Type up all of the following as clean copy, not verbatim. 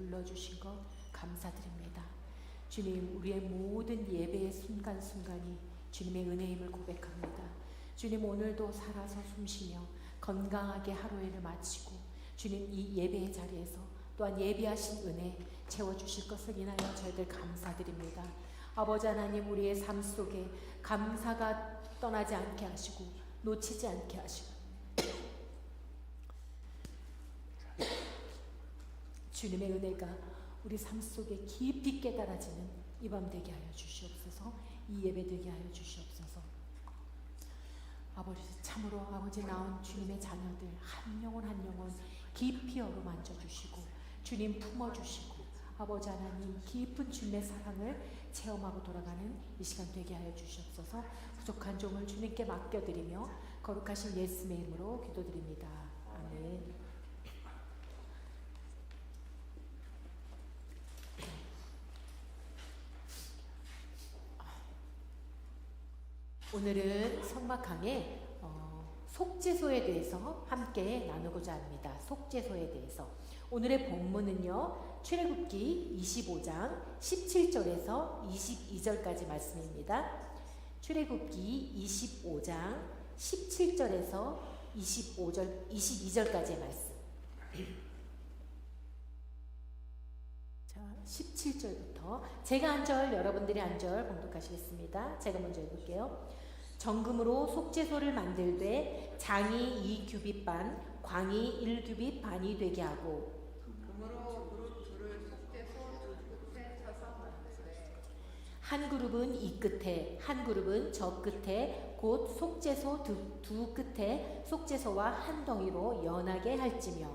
불러주신 것 감사드립니다. 주님, 우리의 모든 예배의 순간순간이 주님의 은혜임을 고백합니다. 주님, 오늘도 살아서 숨쉬며 건강하게 하루를 마치고 주님, 이 예배의 자리에서 또한 예비하신 은혜 채워주실 것을 인하여 저희들 감사드립니다. 아버지 하나님, 우리의 삶 속에 감사가 떠나지 않게 하시고 놓치지 않게 하시고 주님의 은혜가 우리 삶 속에 깊이 깨달아지는 이 밤 되게 하여 주시옵소서. 이 예배 되게 하여 주시옵소서. 아버지, 참으로 아버지 나온 주님의 자녀들 한 영혼 한 영혼 깊이 어루만져 주시고 주님 품어주시고 아버지 하나님 깊은 주님의 사랑을 체험하고 돌아가는 이 시간 되게 하여 주시옵소서. 부족한 종을 주님께 맡겨드리며 거룩하신 예수의 이름으로 기도드립니다. 아멘. 오늘은 성막항의 속죄소에 대해서 함께 나누고자 합니다. 속죄소에 대해서. 오늘의 본문은요, 출애굽기 25장 17절에서 22절까지 말씀입니다. 출애굽기 25장 17절에서 22절까지의 말씀. 자, 17절부터 제가 한 절, 여러분들이 한 절 봉독하시겠습니다. 제가 먼저 해볼게요. 정금으로 속죄소를 만들되 장이 2규빗 반, 광이 1규빗 반이 되게 하고 금으로 그룹 둘을 속죄소 두 끝에 쳐서 만들되 한 그룹은 이 끝에 한 그룹은 저 끝에 곧 속죄소 두 끝에 속죄소와 한 덩이로 연하게 할지며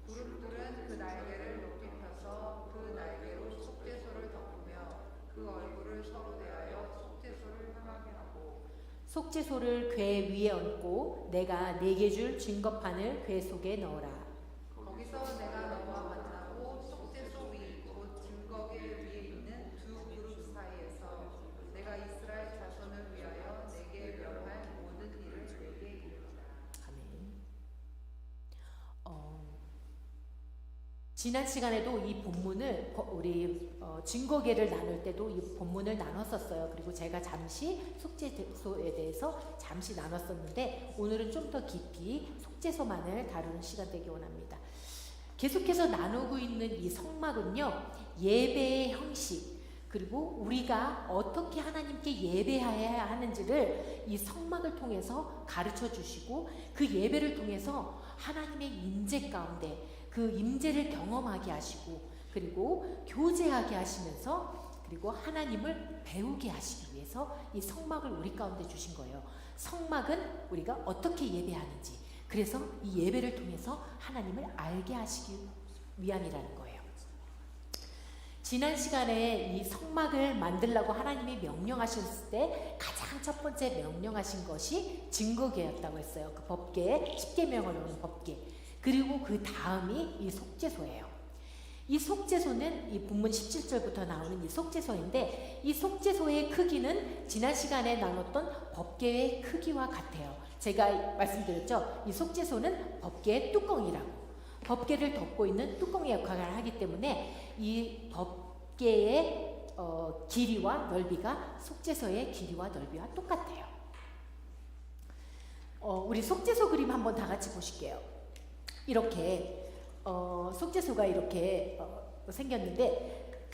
그룹들은 그 날개를 높이 펴서 그 날개로 속죄소를 덮으며 그 얼굴을 서로 대하여 속죄소를 향하게 하고 속죄소를 궤 위에 얹고 내가 4개 줄 증거판을 궤 속에 넣어라. 거기서 내가 너와 만나고 속죄소 위 곧 증거궤 위에 있는 두 그룹 사이에서 내가 이스라엘 자손을 위하여 내게 명할 모든 일을 내게 이르리라. 아멘. 지난 시간에도 이 본문을 우리 증거계를 나눌 때도 이 본문을 나눴었어요. 그리고 제가 잠시 속죄소에 대해서 잠시 나눴었는데 오늘은 좀 더 깊이 속죄소만을 다루는 시간 되기 원합니다. 계속해서 나누고 있는 이 성막은요, 예배의 형식 그리고 우리가 어떻게 하나님께 예배해야 하는지를 이 성막을 통해서 가르쳐 주시고 그 예배를 통해서 하나님의 임재 가운데 그 임재를 경험하게 하시고 그리고 교제하게 하시면서 그리고 하나님을 배우게 하시기 위해서 이 성막을 우리 가운데 주신 거예요. 성막은 우리가 어떻게 예배하는지 그래서 이 예배를 통해서 하나님을 알게 하시기 위함이라는 거예요. 지난 시간에 이 성막을 만들라고 하나님이 명령하셨을 때 가장 첫 번째 명령하신 것이 증거궤였다고 했어요. 그 법궤, 10계명을 놓은 법궤. 그리고 그 다음이 이 속죄소예요. 이 속죄소는 이 본문 17절부터 나오는 이 속죄소인데 이 속죄소의 크기는 지난 시간에 나눴던 법궤의 크기와 같아요. 제가 말씀드렸죠. 이 속죄소는 법궤의 뚜껑이라고. 법궤를 덮고 있는 뚜껑의 역할을 하기 때문에 이 법궤의 길이와 넓이가 속죄소의 길이와 넓이와 똑같아요. 우리 속죄소 그림 한번 다 같이 보실게요. 이렇게 속죄소가 이렇게 생겼는데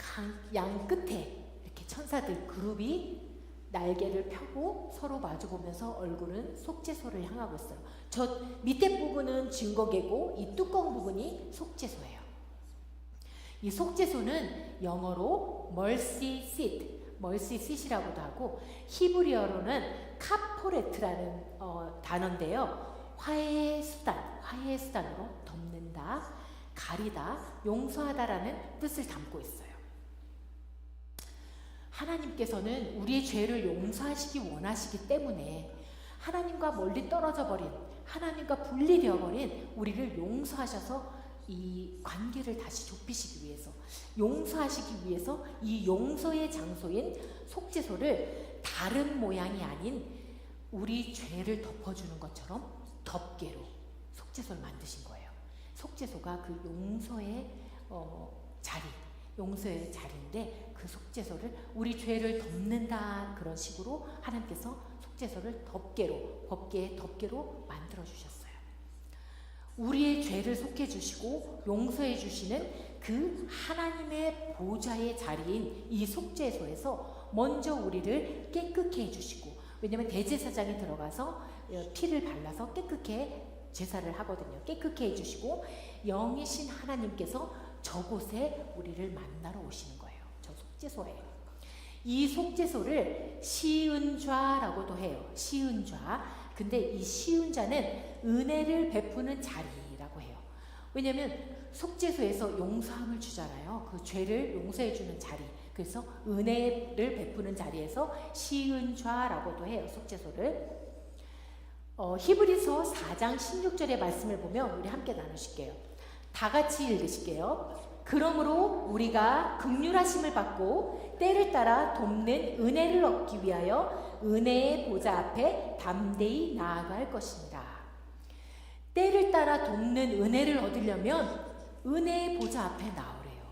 양 끝에 이렇게 천사들 그룹이 날개를 펴고 서로 마주보면서 얼굴은 속죄소를 향하고 있어요. 저 밑에 부분은 증거궤고 이 뚜껑 부분이 속죄소예요. 이 속죄소는 영어로 mercy seat이라고도 하고 히브리어로는 카포레트라는 단어인데요. 화해의 수단으로 덮는다, 가리다, 용서하다라는 뜻을 담고 있어요. 하나님께서는 우리의 죄를 용서하시기 원하시기 때문에 하나님과 멀리 떨어져 버린, 하나님과 분리되어 버린 우리를 용서하셔서 이 관계를 다시 좁히시기 위해서, 용서하시기 위해서 이 용서의 장소인 속죄소를 다른 모양이 아닌 우리 죄를 덮어주는 것처럼 덮개로 속죄소를 만드신 거예요. 속죄소가 그 용서의 자리, 용서의 자리인데 그 속죄소를 우리 죄를 덮는다 그런 식으로 하나님께서 속죄소를 법궤의 덮개로 만들어 주셨어요. 우리의 죄를 속해 주시고 용서해 주시는 그 하나님의 보좌의 자리인 이 속죄소에서 먼저 우리를 깨끗게 해주시고, 왜냐하면 대제사장이 들어가서 피를 발라서 깨끗게 제사를 하거든요. 깨끗게 해주시고 영이신 하나님께서 저곳에 우리를 만나러 오시는 거예요. 저 속죄소에. 이 속죄소를 시은좌라고도 해요. 시은좌. 근데 이 시은좌는 은혜를 베푸는 자리라고 해요. 왜냐하면 속죄소에서 용서함을 주잖아요. 그 죄를 용서해 주는 자리. 그래서 은혜를 베푸는 자리에서 시은좌라고도 해요. 속죄소를. 히브리서 4장 16절의 말씀을 보면 우리 함께 나누실게요. 다 같이 읽으실게요. 그러므로 우리가 긍휼하심을 받고 때를 따라 돕는 은혜를 얻기 위하여 은혜의 보좌 앞에 담대히 나아갈 것입니다. 때를 따라 돕는 은혜를 얻으려면 은혜의 보좌 앞에 나오래요.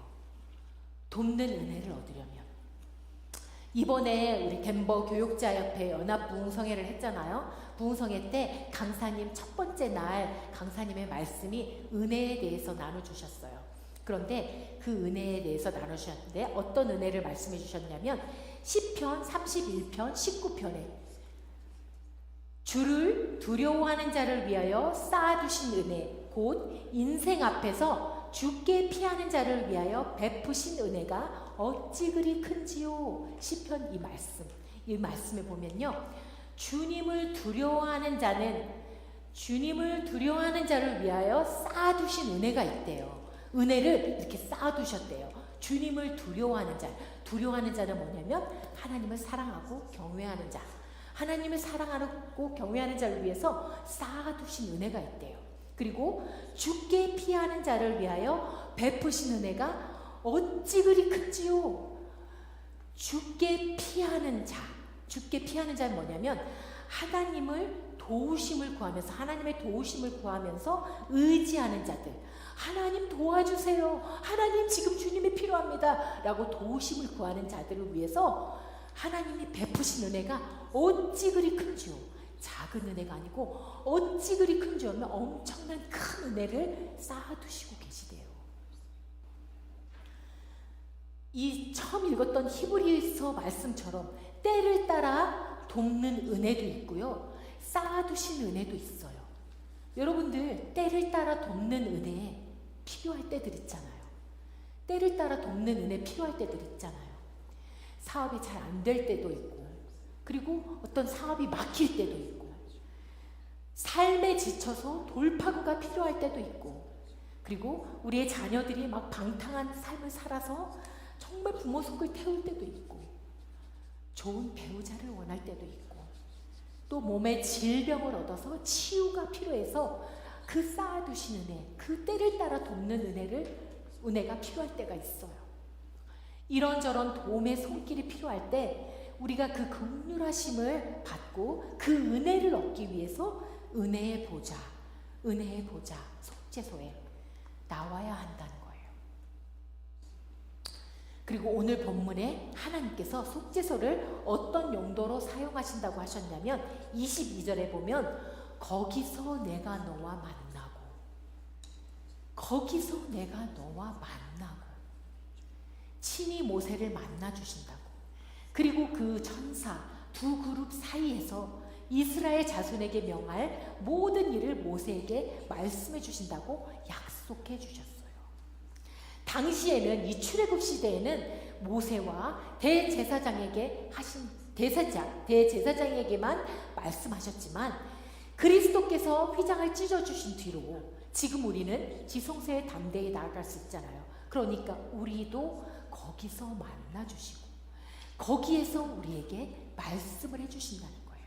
돕는 은혜를 얻으려면. 이번에 우리 덴버 교육자협회 연합 부흥성회를 했잖아요. 부흥성회 때 강사님 첫 번째 날 강사님의 말씀이 은혜에 대해서 나눠주셨어요. 그런데 그 은혜에 대해서 나눠주셨는데 어떤 은혜를 말씀해 주셨냐면 시편 31편 19편에 주를 두려워하는 자를 위하여 쌓아두신 은혜 곧 인생 앞에서 죽게 피하는 자를 위하여 베푸신 은혜가 어찌 그리 큰지요. 시편 이 말씀에 보면요, 주님을 두려워하는 자를 위하여 쌓아두신 은혜가 있대요. 은혜를 이렇게 쌓아두셨대요. 주님을 두려워하는 자는 뭐냐면 하나님을 사랑하고 경외하는 자, 하나님을 사랑하고 경외하는 자를 위해서 쌓아두신 은혜가 있대요. 그리고 죽게 피하는 자를 위하여 베푸신 은혜가 어찌 그리 큰지요. 죽게 피하는 자는 뭐냐면 하나님의 도우심을 구하면서 의지하는 자들, 하나님 도와주세요, 하나님 지금 주님이 필요합니다 라고 도우심을 구하는 자들을 위해서 하나님이 베푸신 은혜가 어찌 그리 큰지요. 작은 은혜가 아니고 어찌 그리 큰지 하면 엄청난 큰 은혜를 쌓아두시고 계시대요. 이 처음 읽었던 히브리서 말씀처럼 때를 따라 돕는 은혜도 있고요, 쌓아두신 은혜도 있어요. 여러분들 때를 따라 돕는 은혜 필요할 때들 있잖아요. 때를 따라 돕는 은혜 필요할 때들 있잖아요. 사업이 잘 안 될 때도 있고, 그리고 어떤 사업이 막힐 때도 있고, 삶에 지쳐서 돌파구가 필요할 때도 있고, 그리고 우리의 자녀들이 막 방탕한 삶을 살아서 정말 부모 속을 태울 때도 있고, 좋은 배우자를 원할 때도 있고, 또 몸에 질병을 얻어서 치유가 필요해서 그 쌓아두신 은혜, 그 때를 따라 돕는 은혜가 필요할 때가 있어요. 이런저런 도움의 손길이 필요할 때 우리가 그 긍휼하심을 받고 그 은혜를 얻기 위해서 은혜의 보좌, 속죄소에 나와야 한다는 거예요. 그리고 오늘 본문에 하나님께서 속죄소를 어떤 용도로 사용하신다고 하셨냐면 22절에 보면 거기서 내가 너와 만나고 친히 모세를 만나 주신다고, 그리고 그 천사 두 그룹 사이에서 이스라엘 자손에게 명할 모든 일을 모세에게 말씀해 주신다고 약속해 주셨어요. 당시에는 이 출애굽 시대에는 모세와 대제사장에게만 말씀하셨지만 그리스도께서 휘장을 찢어주신 뒤로 지금 우리는 지성소에 담대히 나아갈 수 있잖아요. 그러니까 우리도 거기서 만나주시고 거기에서 우리에게 말씀을 해주신다는 거예요.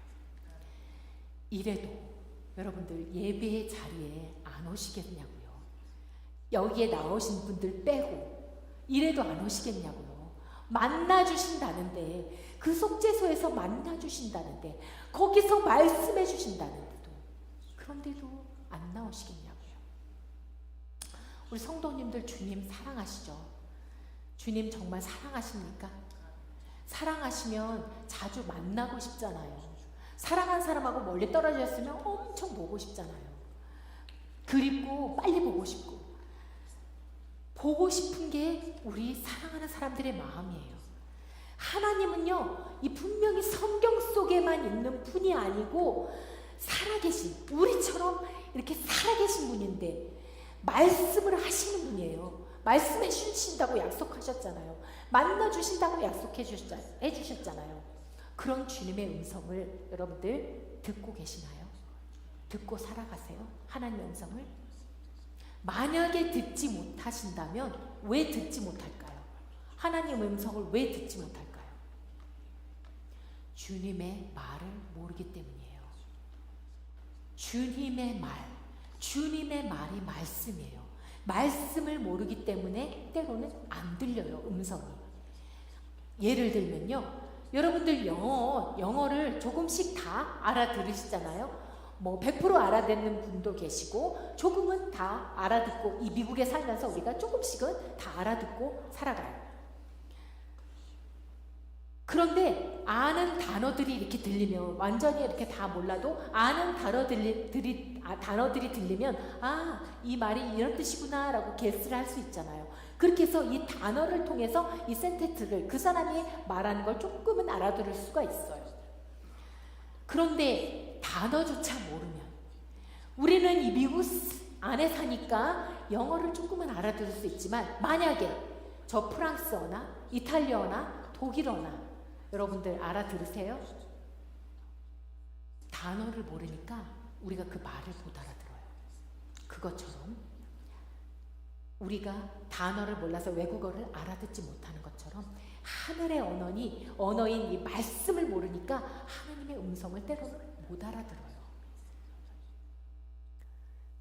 이래도 여러분들 예배의 자리에 안 오시겠냐고요. 여기에 나오신 분들 빼고 이래도 안 오시겠냐고요. 만나주신다는데, 그 속죄소에서 만나주신다는데, 거기서 말씀해 주신다는데도, 그런데도 안 나오시겠냐고요. 우리 성도님들 주님 사랑하시죠? 주님 정말 사랑하십니까? 사랑하시면 자주 만나고 싶잖아요. 사랑한 사람하고 멀리 떨어졌으면 엄청 보고 싶잖아요. 그립고 빨리 보고 싶고. 보고 싶은 게 우리 사랑하는 사람들의 마음이에요. 하나님은요, 이 분명히 성경 속에만 있는 분이 아니고 살아계신, 우리처럼 이렇게 살아계신 분인데 말씀을 하시는 분이에요. 말씀해 주신다고 약속하셨잖아요. 만나 주신다고 약속해 주셨잖아요. 그런 주님의 음성을 여러분들 듣고 계시나요? 듣고 살아가세요? 하나님의 음성을? 만약에 듣지 못하신다면 왜 듣지 못할까요? 하나님의 음성을 왜 듣지 못할까요? 주님의 말을 모르기 때문이에요. 주님의 말이 말씀이에요. 말씀을 모르기 때문에 때로는 안 들려요, 음성이. 예를 들면요, 여러분들 영어를 조금씩 다 알아들으시잖아요. 뭐 100% 알아듣는 분도 계시고 조금은 다 알아듣고, 이 미국에 살면서 우리가 조금씩은 다 알아듣고 살아가요. 그런데 아는 단어들이 이렇게 들리면, 완전히 이렇게 다 몰라도 아는 단어들이 들리면 이 말이 이런 뜻이구나 라고 게스를 할 수 있잖아요. 그렇게 해서 이 단어를 통해서 이 센텐스를, 그 사람이 말하는 걸 조금은 알아들을 수가 있어요. 그런데 단어조차 모르면, 우리는 이 미국 안에 사니까 영어를 조금은 알아들을 수 있지만, 만약에 저 프랑스어나 이탈리아어나 독일어나 여러분들 알아들으세요? 단어를 모르니까 우리가 그 말을 못 알아들어요. 그것처럼 우리가 단어를 몰라서 외국어를 알아듣지 못하는 것처럼 하늘의 언어인 이 말씀을 모르니까 하나님의 음성을 때로는 못 알아들어요.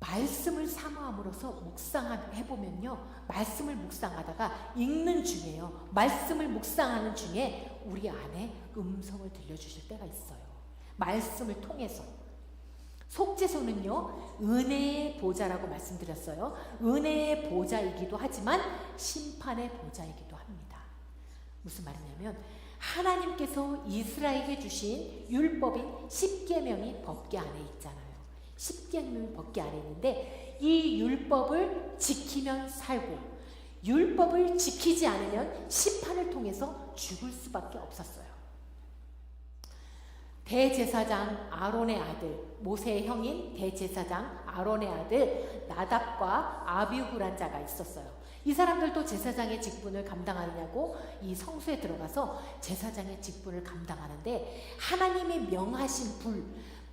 말씀을 사모함으로써 묵상해보면요, 말씀을 묵상하다가 읽는 중에요, 말씀을 묵상하는 중에 우리 안에 음성을 들려주실 때가 있어요. 말씀을 통해서. 속죄소는요, 은혜의 보좌라고 말씀드렸어요. 은혜의 보좌이기도 하지만 심판의 보좌이기도 합니다. 무슨 말이냐면, 하나님께서 이스라엘에게 주신 율법인 십계명이 법궤 안에 있잖아요. 십계명이 법궤 안에 있는데, 이 율법을 지키면 살고 율법을 지키지 않으면 심판을 통해서 죽을 수밖에 없었어요. 대제사장 아론의 아들, 모세의 형인 대제사장 아론의 아들 나답과 아비후란 자가 있었어요. 이 사람들도 제사장의 직분을 감당하느냐고 이 성소에 들어가서 제사장의 직분을 감당하는데, 하나님이 명하신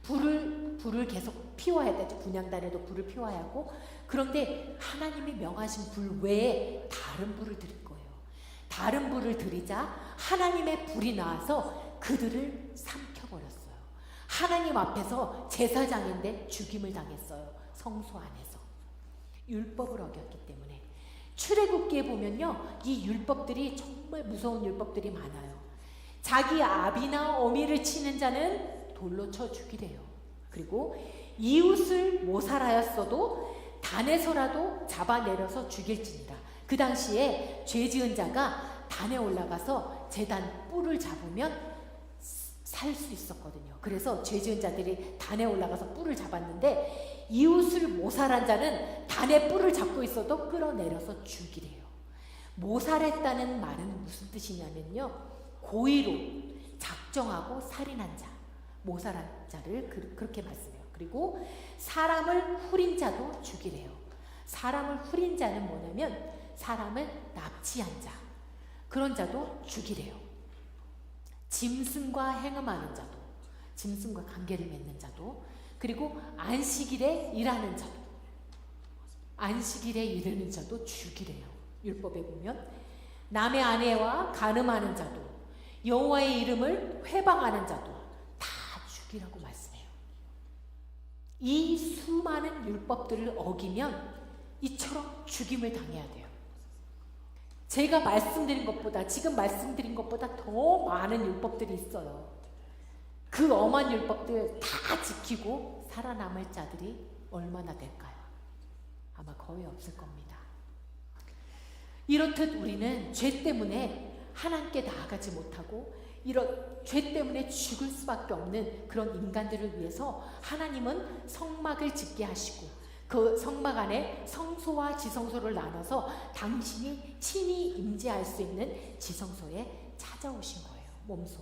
불을 계속 피워야 되죠. 분향단에도 불을 피워야 하고. 그런데 하나님이 명하신 불 외에 다른 불을 드릴 거예요. 다른 불을 드리자 하나님의 불이 나와서 그들을 삼켜버렸어요. 하나님 앞에서 제사장인데 죽임을 당했어요. 성소 안에서. 율법을 어겼기 때문에. 출애굽기에 보면요, 이 율법들이 정말 무서운 율법들이 많아요. 자기 아비나 어미를 치는 자는 돌로 쳐 죽이래요. 그리고 이웃을 모살하였어도 단에서라도 잡아내려서 죽일지니라. 그 당시에 죄 지은 자가 단에 올라가서 제단 뿔을 잡으면 살 수 있었거든요. 그래서 죄 지은 자들이 단에 올라가서 뿔을 잡았는데, 이웃을 모살한 자는 단에 뿔을 잡고 있어도 끌어내려서 죽이래요. 모살했다는 말은 무슨 뜻이냐면요, 고의로 작정하고 살인한 자, 모살한 자를 그렇게 말씀해요. 그리고 사람을 후린 자도 죽이래요. 사람을 후린 자는 뭐냐면 사람을 납치한 자, 그런 자도 죽이래요. 짐승과 행음하는 자도, 짐승과 관계를 맺는 자도, 그리고 안식일에 일하는 자도, 안식일에 일하는 자도 죽이래요. 율법에 보면 남의 아내와 간음하는 자도, 여호와의 이름을 회방하는 자도 다 죽이라고 말씀해요. 이 수많은 율법들을 어기면 이처럼 죽임을 당해야 돼요. 제가 말씀드린 것보다, 지금 말씀드린 것보다 더 많은 율법들이 있어요. 그 엄한 율법들 다 지키고 살아남을 자들이 얼마나 될까요? 아마 거의 없을 겁니다. 이렇듯 우리는 죄 때문에 하나님께 나아가지 못하고 이런 죄 때문에 죽을 수밖에 없는 그런 인간들을 위해서 하나님은 성막을 짓게 하시고 그 성막 안에 성소와 지성소를 나눠서 당신이 친히 임재할 수 있는 지성소에 찾아오신 거예요. 몸소.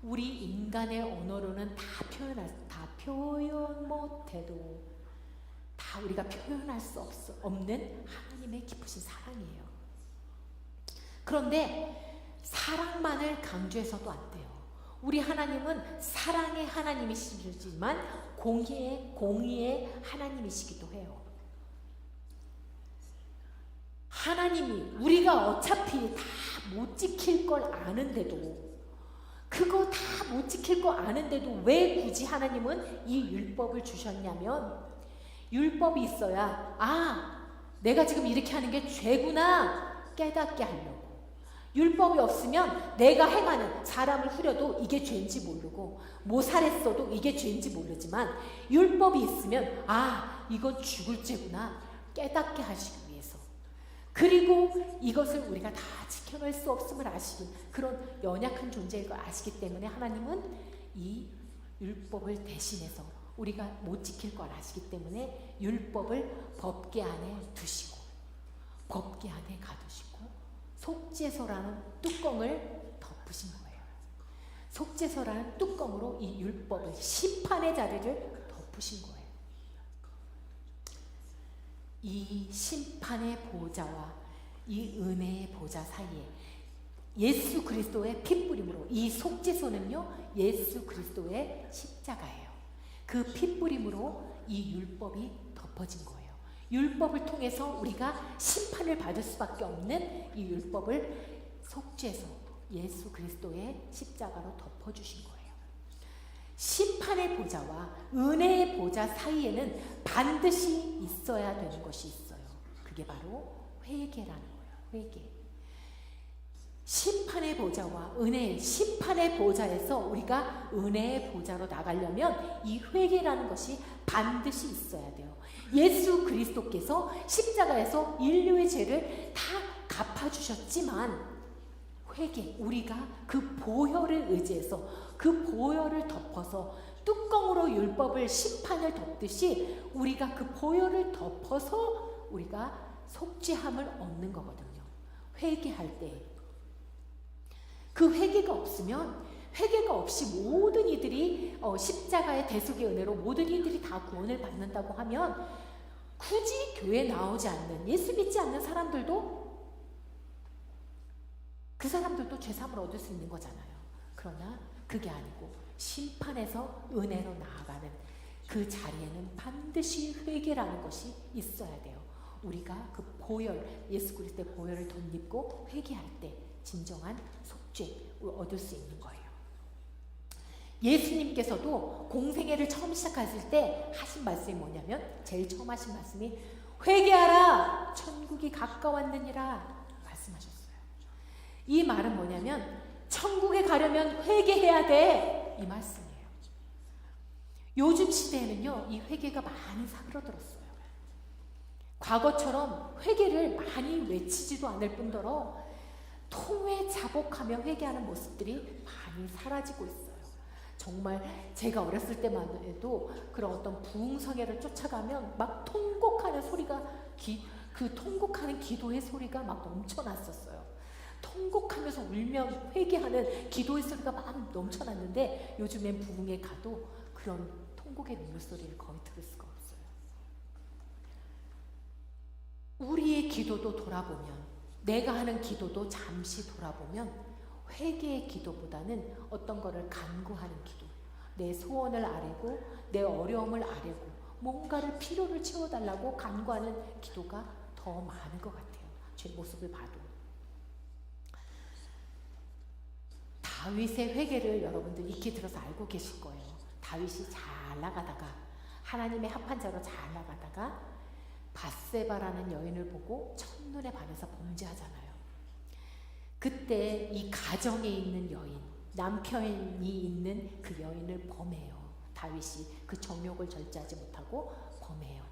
우리 인간의 언어로는 다 표현 못해도 다 우리가 표현할 수 없는 하나님의 깊으신 사랑이에요. 그런데 사랑만을 강조해서도 안 돼요. 우리 하나님은 사랑의 하나님이시지만 공의의 하나님이시기도 해요. 하나님이 우리가 어차피 다 못 지킬 걸 아는데도 그거 다 못 지킬 거 아는데도 왜 굳이 하나님은 이 율법을 주셨냐면 율법이 있어야 내가 지금 이렇게 하는 게 죄구나 깨닫게 하려고. 율법이 없으면 내가 행하는 사람을 후려도 이게 죄인지 모르고 모살했어도 이게 죄인지 모르지만 율법이 있으면 이건 죽을 죄구나 깨닫게 하시기 위해서. 그리고 이것을 우리가 다 지켜낼 수 없음을 아시는 그런 연약한 존재일 걸 아시기 때문에 하나님은 이 율법을 대신해서 우리가 못 지킬 걸 아시기 때문에 율법을 법궤 안에 두시고 법궤 안에 가두시고 속죄소라는 뚜껑을 덮으신 거예요. 속죄소라는 뚜껑으로 이 율법을 심판의 자리를 덮으신 거예요. 이 심판의 보좌와 이 은혜의 보좌 사이에 예수 그리스도의 핏부림으로 이 속죄소는요 예수 그리스도의 십자가예요. 그 핏부림으로 이 율법이 덮어진 거예요. 율법을 통해서 우리가 심판을 받을 수밖에 없는 이 율법을 속죄소 예수 그리스도의 십자가로 덮어주신 거예요. 심판의 보좌와 은혜의 보좌 사이에는 반드시 있어야 되는 것이 있어요. 그게 바로 회개라는 거예요. 회개. 심판의 보좌와 은혜의 심판의 보좌에서 우리가 은혜의 보좌로 나가려면 이 회개라는 것이 반드시 있어야 돼요. 예수 그리스도께서 십자가에서 인류의 죄를 다 갚아주셨지만 회개, 우리가 그 보혈을 의지해서 그 보혈을 덮어서 뚜껑으로 율법을 심판을 덮듯이 우리가 그 보혈을 덮어서 우리가 속죄함을 얻는 거거든요. 회개할 때. 그 회개가 없으면 회개가 없이 모든 이들이 십자가의 대속의 은혜로 모든 이들이 다 구원을 받는다고 하면 굳이 교회에 나오지 않는 예수 믿지 않는 사람들도 그 사람들도 죄사함을 얻을 수 있는 거잖아요. 그러나 그게 아니고 심판에서 은혜로 나아가는 그 자리에는 반드시 회개라는 것이 있어야 돼요. 우리가 그 보혈, 예수 그리스도의 보혈을 덧입고 회개할 때 진정한 속죄 얻을 수 있는 거예요. 예수님께서도 공생애를 처음 시작하실 때 하신 말씀이 뭐냐면 제일 처음 하신 말씀이 회개하라 천국이 가까웠느니라 말씀하셨어요. 이 말은 뭐냐면 천국에 가려면 회개해야 돼 이 말씀이에요. 요즘 시대에는요 이 회개가 많이 사그러들었어요. 과거처럼 회개를 많이 외치지도 않을 뿐더러 통회 자복하며 회개하는 모습들이 많이 사라지고 있어요. 정말 제가 어렸을 때만 해도 그런 어떤 부흥성애를 쫓아가면 막 통곡하는 소리가 그 통곡하는 기도의 소리가 막 넘쳐났었어요. 통곡하면서 울며 회개하는 기도의 소리가 막 넘쳐났는데 요즘엔 부흥에 가도 그런 통곡의 눈물 소리를 거의 들을 수가 없어요. 우리의 기도도 돌아보면 내가 하는 기도도 잠시 돌아보면 회개의 기도보다는 어떤 거를 간구하는 기도, 내 소원을 아뢰고 내 어려움을 아뢰고 뭔가를 필요를 채워달라고 간구하는 기도가 더 많은 것 같아요. 제 모습을 봐도. 다윗의 회개를 여러분들 익히 들어서 알고 계실 거예요. 다윗이 잘 나가다가 하나님의 합한 자로 잘 나가다가 밧세바라는 여인을 보고 첫눈에 반해서 범죄하잖아요. 그때 이 가정에 있는 여인, 남편이 있는 그 여인을 범해요. 다윗이 그 정욕을 절제하지 못하고 범해요.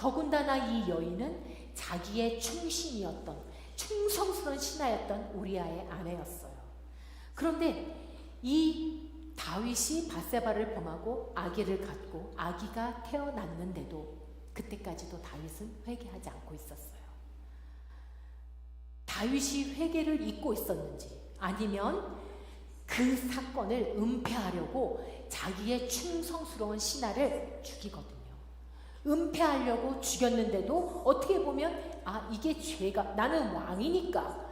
더군다나 이 여인은 자기의 충신이었던, 충성스러운 신하였던 우리아의 아내였어요. 그런데 이 다윗이 밧세바를 범하고 아기를 갖고 아기가 태어났는데도 그때까지도 다윗은 회개하지 않고 있었어요. 다윗이 회개를 잊고 있었는지, 아니면 그 사건을 은폐하려고 자기의 충성스러운 신하를 죽이거든요. 은폐하려고 죽였는데도 어떻게 보면 이게 죄가, 나는 왕이니까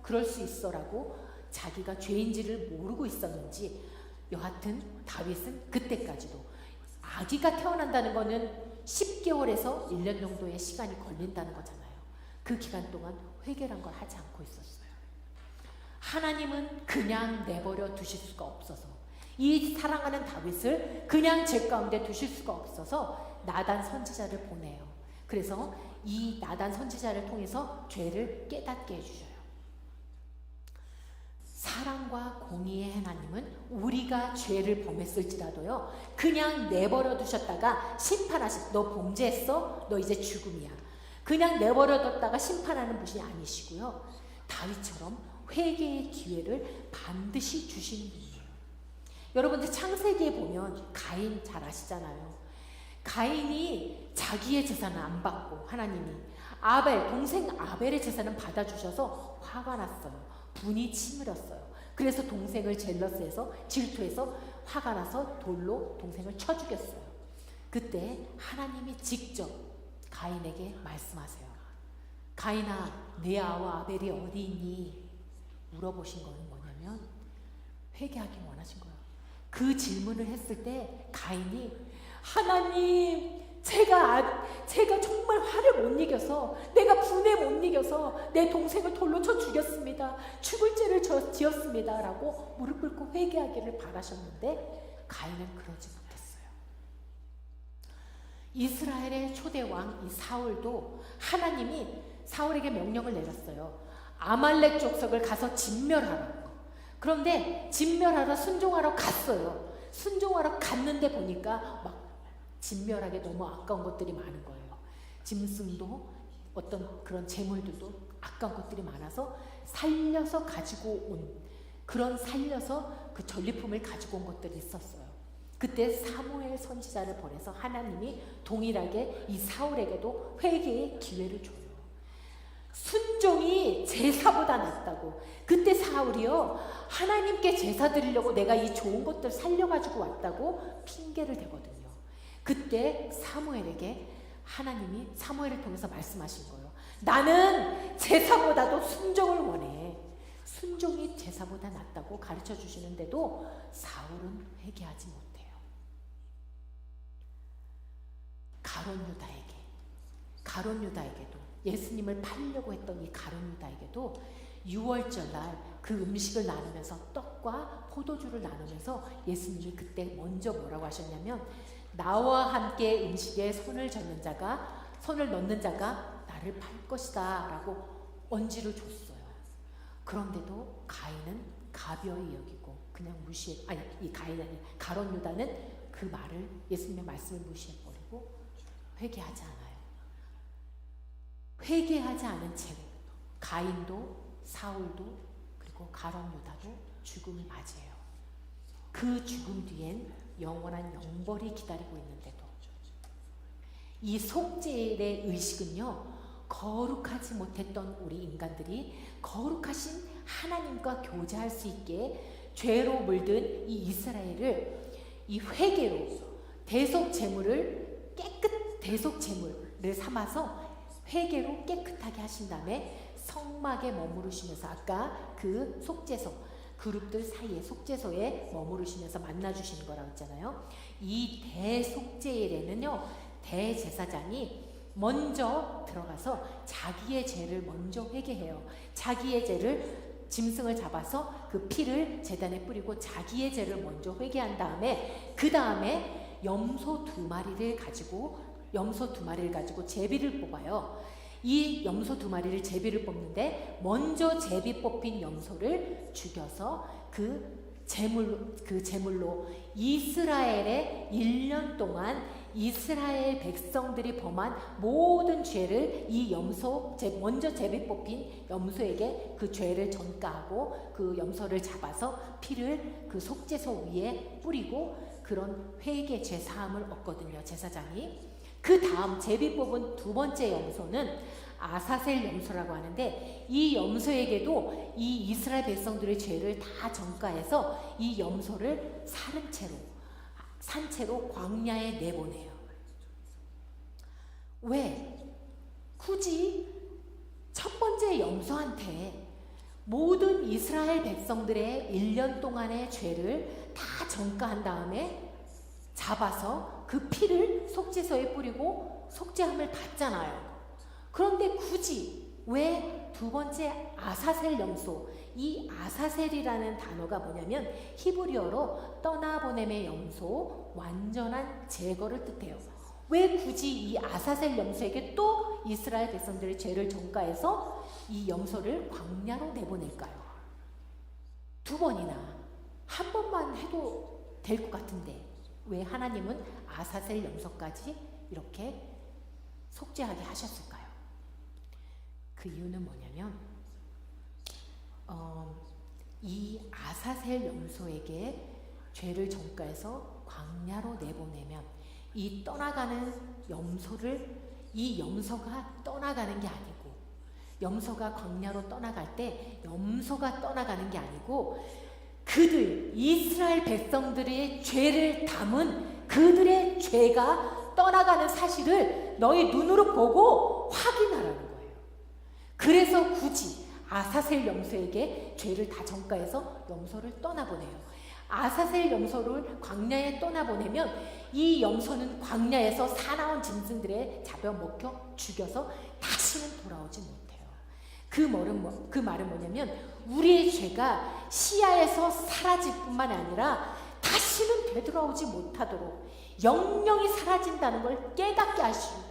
그럴 수 있어라고 자기가 죄인지를 모르고 있었는지, 여하튼 다윗은 그때까지도, 아기가 태어난다는 거는 10개월에서 1년 정도의 시간이 걸린다는 거잖아요. 그 기간 동안 회개란 걸 하지 않고 있었어요. 하나님은 그냥 내버려 두실 수가 없어서, 이 사랑하는 다윗을 그냥 죄 가운데 두실 수가 없어서 나단 선지자를 보내요. 그래서 이 나단 선지자를 통해서 죄를 깨닫게 해주셔요. 사랑과 공의의 하나님은 우리가 죄를 범했을지라도요, 그냥 내버려 두셨다가 너 범죄했어? 너 이제 죽음이야. 그냥 내버려 뒀다가 심판하는 분이 아니시고요, 다윗처럼 회개의 기회를 반드시 주시는 분이에요. 여러분들 창세기에 보면 가인 잘 아시잖아요. 가인이 자기의 재산을 안 받고 하나님이 동생 아벨의 재산은 받아주셔서 화가 났어요. 분이 치밀었어요. 그래서 동생을 질투해서 화가 나서 돌로 동생을 쳐 죽였어요. 그때 하나님이 직접 가인에게 말씀하세요. 가인아, 내 아와 아벨이 어디 있니? 물어보신 거는 뭐냐면 회개하기 원하신 거예요. 그 질문을 했을 때 가인이, 하나님, 제가 정말 화를 못 이겨서, 내가 분에 못 이겨서 내 동생을 돌로 쳐 죽였습니다. 죽을 죄를 지었습니다. 라고 무릎 꿇고 회개하기를 바라셨는데 가인은 그러지 못했어요. 이스라엘의 초대왕 이 사울도 하나님이 사울에게 명령을 내렸어요. 아말렉 족속을 가서 진멸하라고. 그런데 진멸하러 순종하러 갔어요. 순종하러 갔는데 보니까 막 진멸하게 너무 아까운 것들이 많은 거예요. 짐승도 어떤 그런 재물들도 아까운 것들이 많아서 살려서 그 전리품을 가지고 온 것들이 있었어요. 그때 사무엘 선지자를 보내서 하나님이 동일하게 이 사울에게도 회개의 기회를 줘요. 순종이 제사보다 낫다고. 그때 사울이요, 하나님께 제사 드리려고 내가 이 좋은 것들 살려가지고 왔다고 핑계를 대거든요. 그때 사무엘에게 하나님이 사무엘을 통해서 말씀하신 거예요. 나는 제사보다도 순종을 원해. 순종이 제사보다 낫다고 가르쳐 주시는데도 사울은 회개하지 못해요. 가룟 유다에게도, 예수님을 팔려고 했던 이 가룟 유다에게도 6월절 날 그 음식을 나누면서, 떡과 포도주를 나누면서 예수님이 그때 먼저 뭐라고 하셨냐면, 나와 함께 음식에 손을 넣는 자가 나를 팔 것이다 라고 언지를 줬어요. 그런데도 가인은 가벼이 여기고 그냥 가룟 유다는 그 말을, 예수님의 말씀을 무시해버리고 회개하지 않아요. 회개하지 않은 채로 가인도 사울도 그리고 가룟 유다도 죽음을 맞이해요. 그 죽음 뒤엔 영원한 영벌이 기다리고 있는데도 이 속죄의 의식은요, 거룩하지 못했던 우리 인간들이 거룩하신 하나님과 교제할 수 있게 죄로 물든 이 이스라엘을 이 회개로 대속제물을 삼아서 회개로 깨끗하게 하신 다음에 성막에 머무르시면서, 아까 그 속죄소 그룹들 사이에 속죄소에 머무르시면서 만나주시는 거라고 했잖아요. 이 대속죄일에는요, 대제사장이 먼저 들어가서 자기의 죄를 먼저 회개해요. 자기의 죄를, 짐승을 잡아서 그 피를 제단에 뿌리고 자기의 죄를 먼저 회개한 다음에, 그 다음에 염소 두 마리를 가지고 제비를 뽑아요. 이 염소 두 마리를 제비를 뽑는데, 먼저 제비 뽑힌 염소를 죽여서 그 제물로 이스라엘의 1년 동안 이스라엘 백성들이 범한 모든 죄를 이 염소, 먼저 제비 뽑힌 염소에게 그 죄를 전가하고 그 염소를 잡아서 피를 그 속죄소 위에 뿌리고 그런 회개 죄 사함을 얻거든요, 제사장이. 그 다음 제비 뽑은 두 번째 염소는 아사셀 염소라고 하는데, 이 염소에게도 이 이스라엘 백성들의 죄를 다 전가해서 이 염소를 산채로 광야에 내보내요. 왜? 굳이 첫 번째 염소한테 모든 이스라엘 백성들의 1년 동안의 죄를 다 전가한 다음에 잡아서 그 피를 속죄소에 뿌리고 속죄함을 받잖아요. 그런데 굳이 왜 두 번째 아사셀 염소, 이 아사셀이라는 단어가 뭐냐면 히브리어로 떠나보냄의 염소, 완전한 제거를 뜻해요. 왜 굳이 이 아사셀 염소에게 또 이스라엘 백성들의 죄를 전가해서 이 염소를 광야로 내보낼까요? 두 번이나, 한 번만 해도 될 것 같은데 왜 하나님은 아사셀 염소까지 이렇게 속죄하게 하셨을까요? 그 이유는 뭐냐면 이 아사셀 염소에게 죄를 전가해서 광야로 내보내면 이 떠나가는 염소를, 이 염소가 떠나가는 게 아니고, 염소가 광야로 떠나갈 때 염소가 떠나가는 게 아니고 그들 이스라엘 백성들의 죄를 담은 그들의 죄가 떠나가는 사실을 너희 눈으로 보고 확인하라는 거예요. 그래서 굳이 아사셀 염소에게 죄를 다 전가해서 염소를 떠나보내요. 아사셀 염소를 광야에 떠나보내면 이 염소는 광야에서 사나운 짐승들에 잡아먹혀 죽여서 다시는 돌아오지 못해요. 그 말은 뭐냐면 우리의 죄가 시야에서 사라질 뿐만 아니라 다시는 되돌아오지 못하도록 영영이 사라진다는 걸 깨닫게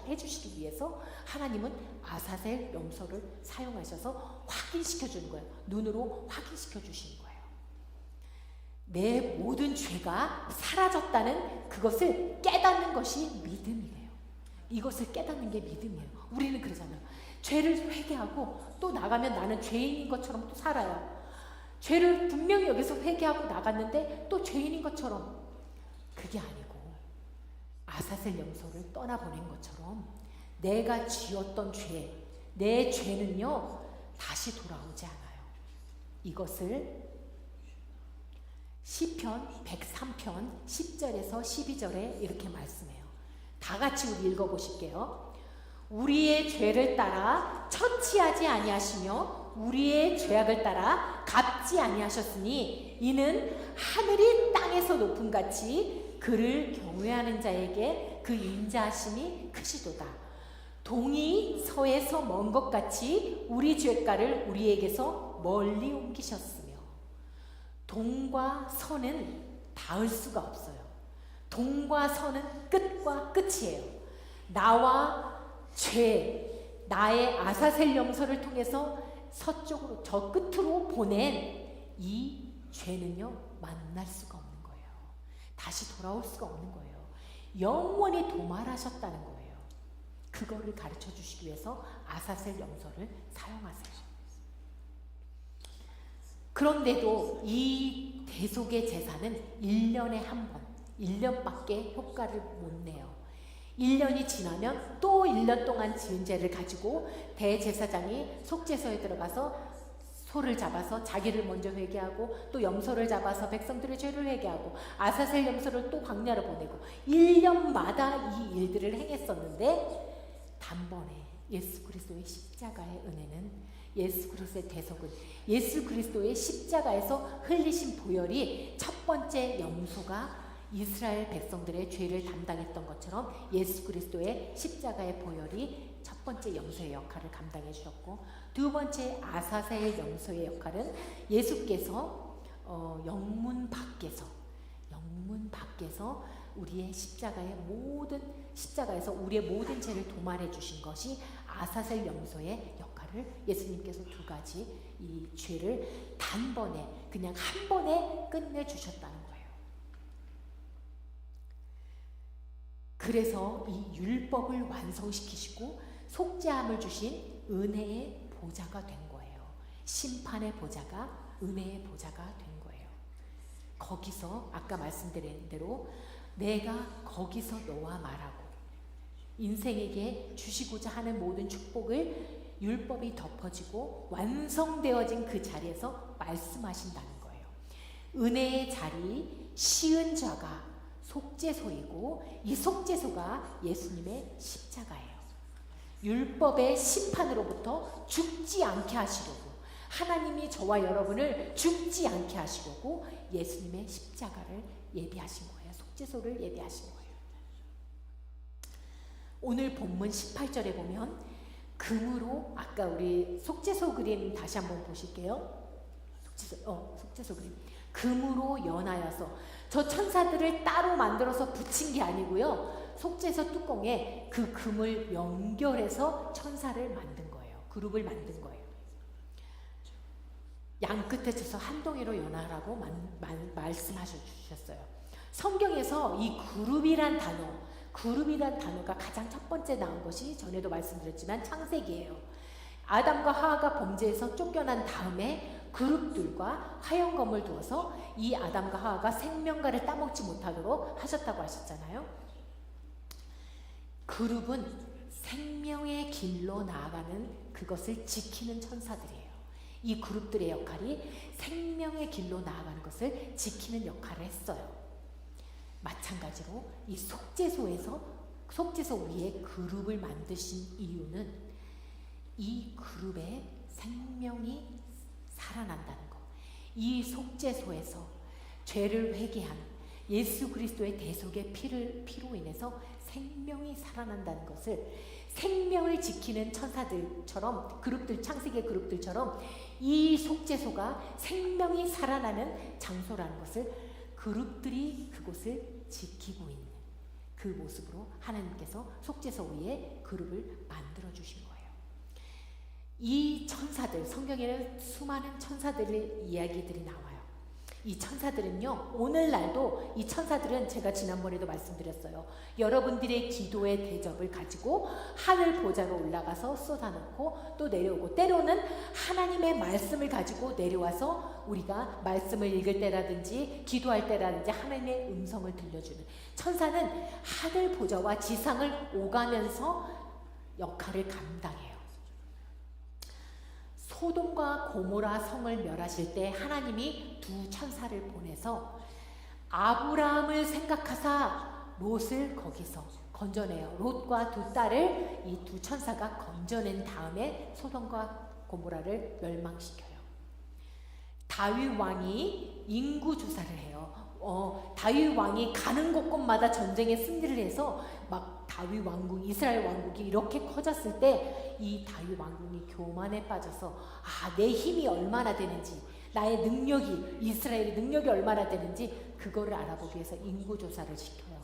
해주시기 위해서 하나님은 아사셀 염소를 사용하셔서 확인시켜 주는 거예요. 눈으로 확인시켜 주시는 거예요. 내 모든 죄가 사라졌다는 그것을 깨닫는 것이 믿음이에요. 이것을 깨닫는 게 믿음이에요. 우리는 그러잖아요. 죄를 회개하고 또 나가면 나는 죄인인 것처럼 또 살아요. 죄를 분명히 여기서 회개하고 나갔는데 또 죄인인 것처럼. 그게 아니고 아사셀 염소를 떠나보낸 것처럼 내가 지었던 죄, 내 죄는요 다시 돌아오지 않아요. 이것을 시편 103편 10절에서 12절에 이렇게 말씀해요. 다 같이 우리 읽어보실게요. 우리의 죄를 따라 처치하지 아니하시며 우리의 죄악을 따라 갚지 아니하셨으니 이는 하늘이 땅에서 높음같이 그를 경외하는 자에게 그 인자하심이 크시도다. 동이 서에서 먼 것 같이 우리 죄가를 우리에게서 멀리 옮기셨으며. 동과 서는 닿을 수가 없어요. 동과 서는 끝과 끝이에요. 나와 죄, 나의 아사셀 염소를 통해서 서쪽으로, 저 끝으로 보낸 이 죄는요 만날 수가 없는 거예요. 다시 돌아올 수가 없는 거예요. 영원히 도말하셨다는 거예요. 그거를 가르쳐 주시기 위해서 아사셀 염소를 사용하세요. 그런데도 이 대속의 제사는 1년에 한 번, 1년밖에 효과를 못 내요. 1년이 지나면 또 1년 동안 지은 죄를 가지고 대제사장이 속죄소에 들어가서 소를 잡아서 자기를 먼저 회개하고 또 염소를 잡아서 백성들의 죄를 회개하고 아사셀 염소를 또 광야로 보내고 1년마다 이 일들을 행했었는데, 단번에 예수 그리스도의 십자가의 은혜는, 예수 그리스도의 대속은 예수 그리스도의 십자가에서 흘리신 보혈이 첫 번째 염소가 이스라엘 백성들의 죄를 담당했던 것처럼 예수 그리스도의 십자가의 보혈이 첫 번째 염소의 역할을 감당해 주셨고, 두 번째 아사셀 염소의 역할은 예수께서 영문 밖에서 우리의 십자가에서 우리의 모든 죄를 도말해 주신 것이 아사셀 염소의 역할을, 예수님께서 두 가지 이 죄를 단번에, 그냥 한 번에 끝내 주셨다는 거예요. 그래서 이 율법을 완성시키시고 속죄함을 주신 은혜의 보좌가 된 거예요. 심판의 보좌가 은혜의 보좌가 된 거예요. 거기서 아까 말씀드린 대로 내가 거기서 너와 말하고 인생에게 주시고자 하는 모든 축복을 율법이 덮어지고 완성되어진 그 자리에서 말씀하신다는 거예요. 은혜의 자리, 시은 자가 속죄소이고 이 속죄소가 예수님의 십자가예요. 율법의 심판으로부터 죽지 않게 하시려고, 하나님이 저와 여러분을 죽지 않게 하시려고 예수님의 십자가를 예비하신 거예요. 속죄소를 예비하신 거예요. 오늘 본문 18절에 보면 금으로, 아까 우리 속죄소 그림 다시 한번 보실게요. 속죄소 그림. 금으로 연하여서, 저 천사들을 따로 만들어서 붙인 게 아니고요. 속죄소 뚜껑에 그 금을 연결해서 천사를 만든 거예요. 그룹을 만든 거예요. 양 끝에 쳐서 한 덩이로 연하라고 말씀하셨어요. 성경에서 이 그룹이란 단어가 가장 첫 번째 나온 것이 전에도 말씀드렸지만 창세기예요. 아담과 하와가 범죄에서 쫓겨난 다음에 그룹들과 화영검을 두어서 이 아담과 하와가 생명과를 따먹지 못하도록 하셨다고 하셨잖아요. 그룹은 생명의 길로 나아가는 그것을 지키는 천사들이에요. 이 그룹들의 역할이 생명의 길로 나아가는 것을 지키는 역할을 했어요. 마찬가지로 이 속죄소 위에 그룹을 만드신 이유는 이 그룹에 생명이 살아난다는 것. 이 속죄소에서 죄를 회개한 예수 그리스도의 대속의 피로 인해서 생명이 살아난다는 것을, 생명을 지키는 천사들처럼, 그룹들, 창세기의 그룹들처럼 이 속죄소가 생명이 살아나는 장소라는 것을, 그룹들이 그곳을 지키고 있는 그 모습으로 하나님께서 속죄소 위에 그룹을 만들어 주신 거예요. 이 천사들, 성경에는 수많은 천사들의 이야기들이 나와요. 이 천사들은요, 오늘날도 이 천사들은 제가 지난번에도 말씀드렸어요. 여러분들의 기도의 대접을 가지고 하늘 보좌로 올라가서 쏟아놓고 또 내려오고, 때로는 하나님의 말씀을 가지고 내려와서 우리가 말씀을 읽을 때라든지 기도할 때라든지 하나님의 음성을 들려주는, 천사는 하늘 보좌와 지상을 오가면서 역할을 감당해요. 소돔과 고모라 성을 멸하실 때 하나님이 두 천사를 보내서 아브라함을 생각하사 롯을 거기서 건져내요. 롯과 두 딸을 이 두 천사가 건져낸 다음에 소돔과 고모라를 멸망시켜요. 다윗 왕이 인구 조사를 해요. 다윗 왕이 가는 곳곳마다 전쟁에 승리를 해서 막 다윗 왕국, 이스라엘 왕국이 이렇게 커졌을 때 이 다윗 왕국이 교만에 빠져서 내 힘이 얼마나 되는지, 나의 능력이, 이스라엘의 능력이 얼마나 되는지 그거를 알아보기 위해서 인구 조사를 시켜요.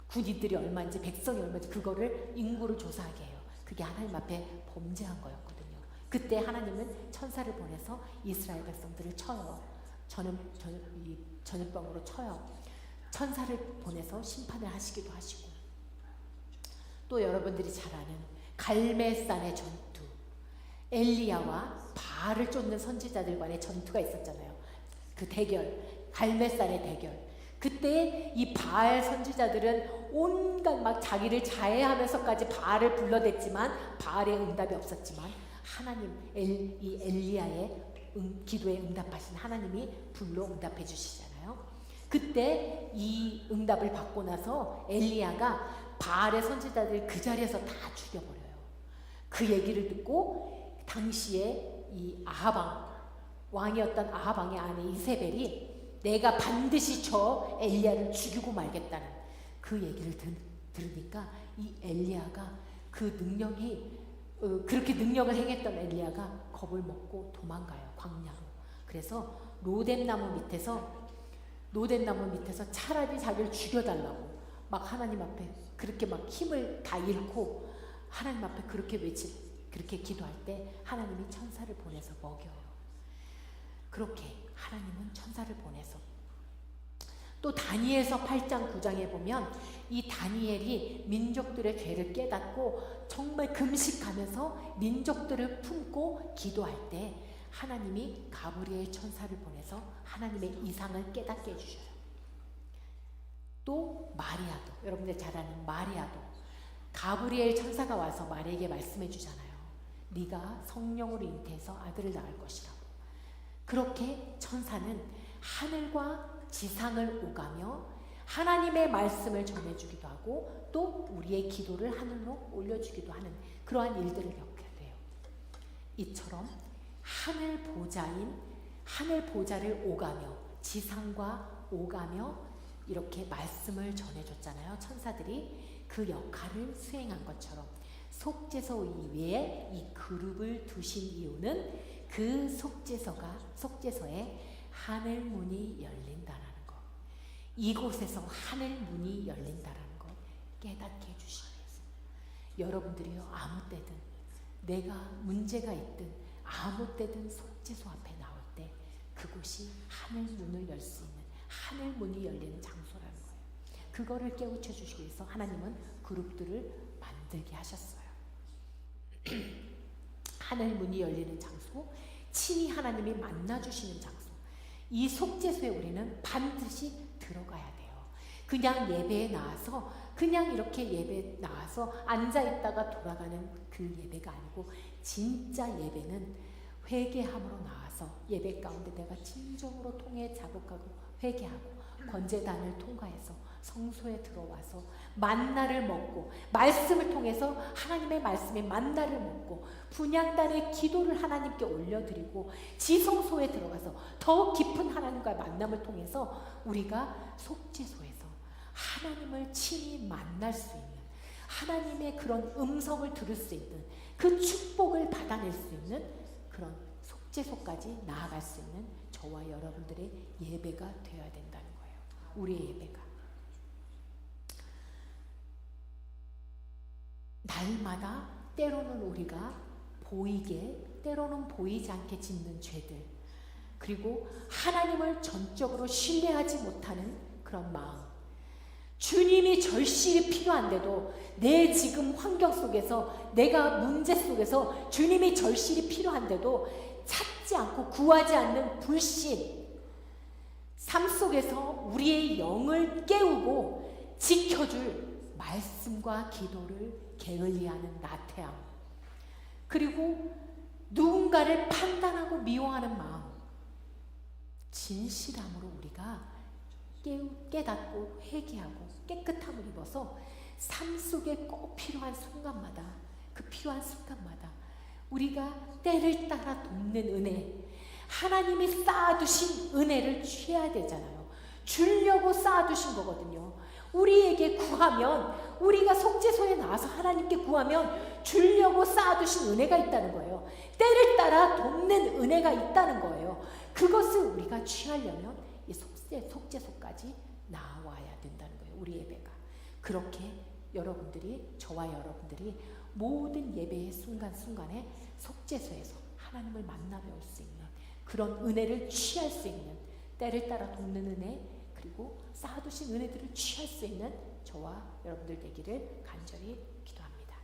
군인들이 얼마인지, 백성이 얼마인지 그거를 인구를 조사하게 해요. 그게 하나님 앞에 범죄한 거였거든요. 그때 하나님은 천사를 보내서 이스라엘 백성들을 쳐요. 전염병으로 쳐요. 천사를 보내서 심판을 하시기도 하시고, 또 여러분들이 잘 아는 갈멜산의 전투, 엘리야와 바알을 쫓는 선지자들 간의 전투가 있었잖아요. 그 대결, 갈멜산의 대결. 그때 이 바알 선지자들은 온갖 막 자기를 자해하면서까지 바알을 불러댔지만 바알의 응답이 없었지만 하나님, 이 엘리야의 기도에 응답하신 하나님이 불로 응답해 주시잖아요. 그때 이 응답을 받고 나서 엘리야가 바알의 선지자들 그 자리에서 다 죽여버려요. 그 얘기를 듣고 당시에 이 아합 왕이었던 아합 왕의 아내 이세벨이 내가 반드시 저 엘리야를 죽이고 말겠다는 그 얘기를 들으니까 이 엘리야가 그 능력이, 그렇게 능력을 행했던 엘리야가 겁을 먹고 도망가요, 광야로. 그래서 로뎀나무 밑에서 차라리 자기를 죽여달라고 막 하나님 앞에 그렇게 막 힘을 다 잃고 하나님 앞에 그렇게 기도할 때 하나님이 천사를 보내서 먹여요. 그렇게 하나님은 천사를 보내서, 또 다니엘서 8장 9장에 보면 이 다니엘이 민족들의 죄를 깨닫고 정말 금식하면서 민족들을 품고 기도할 때 하나님이 가브리엘 천사를 보내서 하나님의 이상을 깨닫게 해주셔요. 또 마리아도, 여러분들 잘 아는 마리아도 가브리엘 천사가 와서 마리아에게 말씀해 주잖아요. 네가 성령으로 잉태해서 아들을 낳을 것이라고. 그렇게 천사는 하늘과 지상을 오가며 하나님의 말씀을 전해주기도 하고 또 우리의 기도를 하늘로 올려주기도 하는 그러한 일들을 겪게 돼요. 이처럼 하늘 보좌를 오가며 지상과 오가며 이렇게 말씀을 전해줬잖아요. 천사들이 그 역할을 수행한 것처럼 속죄소 위에 이 그룹을 두신 이유는 그 속죄소에 하늘 문이 열린다라는 것, 이곳에서 하늘 문이 열린다라는 것 깨닫게 해주시기 위해서 여러분들이요, 아무 때든 내가 문제가 있든 아무 때든 속죄소 앞에 나올 때 그곳이 하늘 문을 열 수 있는 하늘 문이 열리는 장소라는 거예요. 그거를 깨우쳐 주시기 위해서 하나님은 그룹들을 만들게 하셨어요. 하늘 문이 열리는 장소, 친히 하나님이 만나주시는 장소, 이 속죄소에 우리는 반드시 들어가야 돼요. 그냥 예배에 나와서 그냥 이렇게 예배에 나와서 앉아있다가 돌아가는 그 예배가 아니고 진짜 예배는 회개함으로 나와서 예배 가운데 내가 진정으로 통해 자복하고 회개하고 번제단을 통과해서 성소에 들어와서 만나를 먹고 말씀을 통해서 하나님의 말씀에 만나를 먹고 분향단의 기도를 하나님께 올려드리고 지성소에 들어가서 더 깊은 하나님과의 만남을 통해서 우리가 속죄소에서 하나님을 친히 만날 수 있는 하나님의 그런 음성을 들을 수 있는 그 축복을 받아낼 수 있는 그런 속죄소까지 나아갈 수 있는 저와 여러분들의 예배가 되어야 된다는 거예요. 우리의 예배가 날마다 때로는 우리가 보이게 때로는 보이지 않게 짓는 죄들, 그리고 하나님을 전적으로 신뢰하지 못하는 그런 마음, 주님이 절실히 필요한데도 내 지금 환경 속에서 내가 문제 속에서 주님이 절실히 필요한데도 찾지 않고 구하지 않는 불신, 삶 속에서 우리의 영을 깨우고 지켜줄 말씀과 기도를 게을리하는 나태함, 그리고 누군가를 판단하고 미워하는 마음, 진실함으로 우리가 깨닫고 회개하고 깨끗함을 입어서 삶 속에 꼭 필요한 순간마다 그 필요한 순간마다 우리가 때를 따라 돕는 은혜, 하나님이 쌓아두신 은혜를 취해야 되잖아요. 주려고 쌓아두신 거거든요. 우리에게 구하면, 우리가 속죄소에 나와서 하나님께 구하면 주려고 쌓아두신 은혜가 있다는 거예요. 때를 따라 돕는 은혜가 있다는 거예요. 그것을 우리가 취하려면 이 속죄소까지 나와야 된다는 거예요. 우리 예배가. 그렇게 여러분들이, 저와 여러분들이 모든 예배의 순간순간에 속죄소에서 하나님을 만나러 올 수 있는 그런 은혜를 취할 수 있는, 때를 따라 돕는 은혜, 그리고 쌓아두신 은혜들을 취할 수 있는 저와 여러분들 되기를 간절히 기도합니다.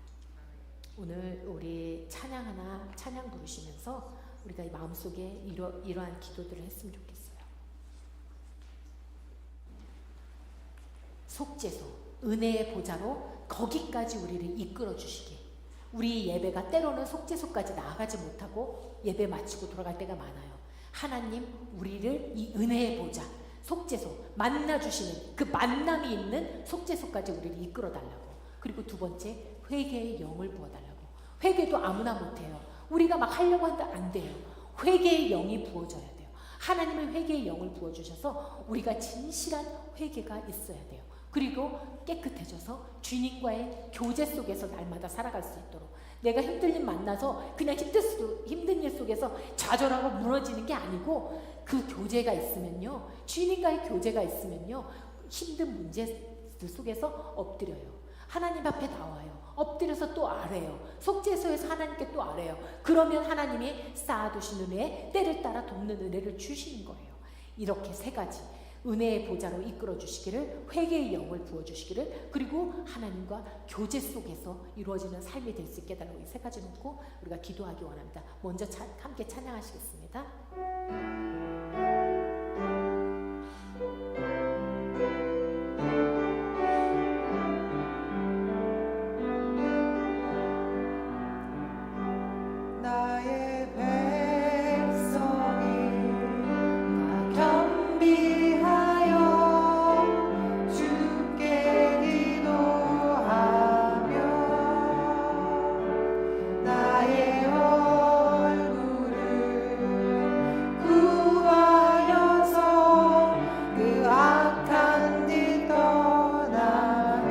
오늘 우리 찬양 부르시면서 우리가 이 마음속에 이러한 기도들을 했으면 좋겠어요. 속죄소, 은혜의 보좌로 거기까지 우리를 이끌어 주시기. 우리 예배가 때로는 속죄소까지 나아가지 못하고 예배 마치고 돌아갈 때가 많아요. 하나님, 우리를 이 은혜의 보좌, 속죄소, 만나주시는 그 만남이 있는 속죄소까지 우리를 이끌어 달라고. 그리고 두 번째, 회개의 영을 부어달라고. 회개도 아무나 못해요. 우리가 막 하려고 한다 안 돼요. 회개의 영이 부어져야 돼요. 하나님의 회개의 영을 부어주셔서 우리가 진실한 회개가 있어야 돼요. 그리고 깨끗해져서 주님과의 교제 속에서 날마다 살아갈 수 있도록. 내가 힘든 일 만나서 그냥 힘든 일 속에서 좌절하고 무너지는 게 아니고, 그 교제가 있으면요, 주님과의 교제가 있으면요, 힘든 문제들 속에서 엎드려요. 하나님 앞에 나와요. 엎드려서 또 아뢰요. 속죄소에서 하나님께 또 아뢰요. 그러면 하나님이 쌓아두신 은혜, 때를 따라 돕는 은혜를 주시는 거예요. 이렇게 세 가지. 은혜의 보좌로 이끌어 주시기를, 회개의 영을 부어 주시기를, 그리고 하나님과 교제 속에서 이루어지는 삶이 될 수 있게 달라고 이 세 가지 놓고 우리가 기도하기 원합니다. 먼저 함께 찬양하시겠습니다. 나의 백성이 다 겸비하여 주께 기도하며 나의 얼굴을 구하여서 그 악한 길 떠나며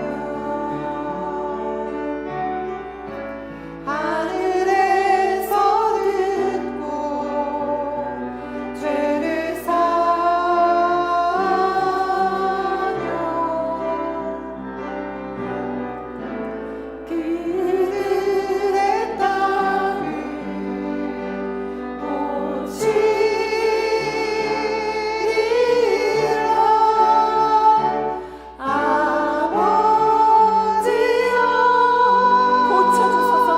하늘에서 듣고 죄를 사하며 그들의 땅을 고치리라. 아버지여 고쳐주소서.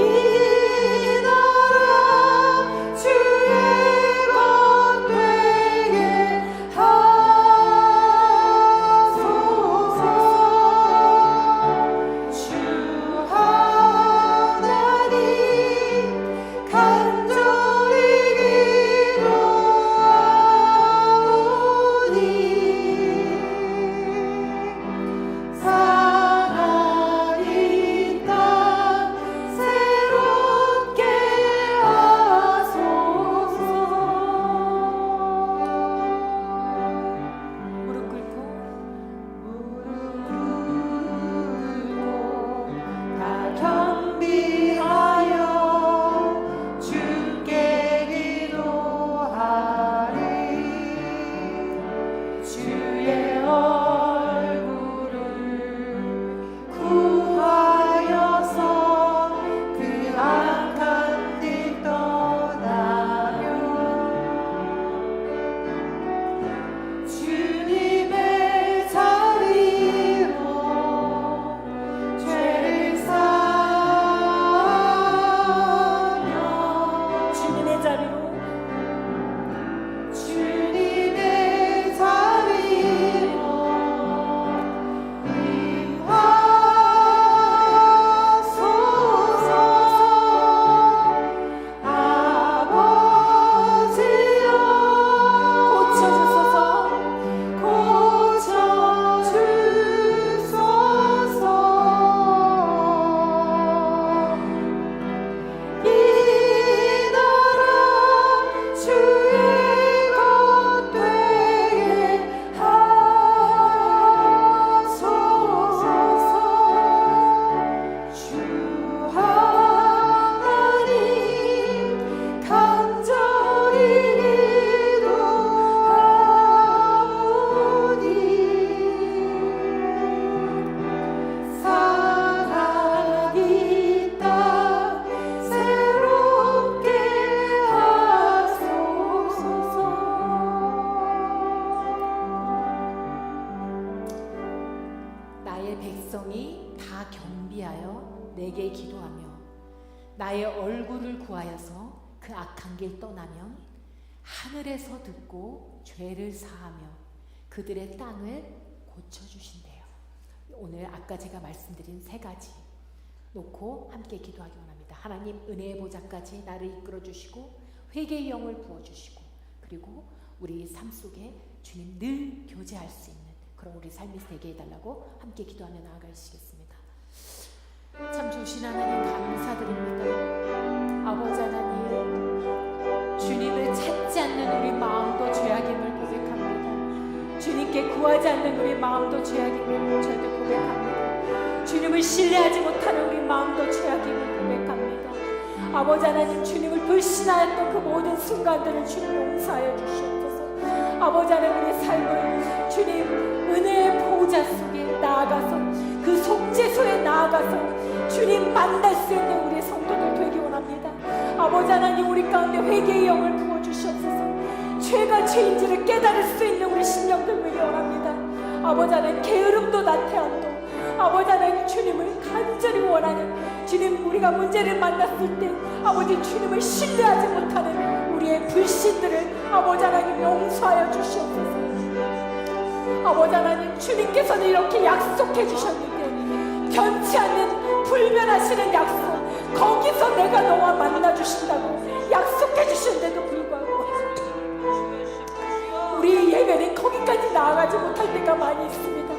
이 나라 주의 것 되게 하소서. 주 하나님 간절히 기도하오니 상한 이 땅 새롭게 하소서. 무릎 꿇고 다 겸비하여 주께 기도하리. 주의 얼굴을 구하여서 그 악한 길 떠나며 주님의 자리로 죄를 사하며 주님의 자리로 임하소서. 아버지여 고쳐주소서. 이 나라 주의 것 되게 하소서. 주 하나님 간절히 기도하오니 상한 이 땅 새롭게 하소서. 나의 백성이 다 겸비하여 내게 기도하며 나의 얼굴을 구하여서 그 악한 길 떠나면 하늘에서 듣고 죄를 사하며 그들의 땅을 고쳐주신대요. 오늘 아까 제가 말씀드린 세 가지 놓고 함께 기도하기 원합니다. 하나님, 은혜의 보좌까지 나를 이끌어 주시고 회개의 영을 부어 주시고, 그리고 우리 삶 속에 주님 늘 교제할 수 있는 그런 우리 삶이 되게 해달라고 함께 기도하며 나아가시겠습니다. 참 좋으신 하나님 감사드립니다. 아버지 하나님, 주님을 찾지 않는 우리 마음도 죄악임을 고백합니다. 주님께 구하지 않는 우리 마음도 죄악임을 저희도 고백합니다. 주님을 신뢰하지 못하는 우리 마음도 죄악임을 고백합니다. 아버지 하나님, 주님을 불신하였던 그 모든 순간들을 주님 용서하여 주시옵소서. 아버지 하나님, 우리 삶을 주님 은혜의 보좌 속에 나아가서 그 그 속죄소에 나아가서 주님 만날 수 있는 우리 성도들 되기 원합니다. 아버지 하나님, 우리 가운데 회개의 영을 부어주시옵소서. 죄가 죄인지를 깨달을 수 있는 우리 심령들 되기 원합니다. 아버지 하나님, 게으름도 나태함도 아버지 하나님, 주님을 간절히 원하는, 주님, 우리가 문제를 만났을 때 아버지 주님을 신뢰하지 못하는 우리의 불신들을 아버지 하나님 용서하여 주시옵소서. 아버지 하나님, 주님께서는 이렇게 약속해 주셨는데, 변치 않는 불변하시는 약속, 거기서 내가 너와 만나 주신다고 약속해 주셨는데도 불구하고 우리 예배는 거기까지 나아가지 못할 때가 많이 있습니다.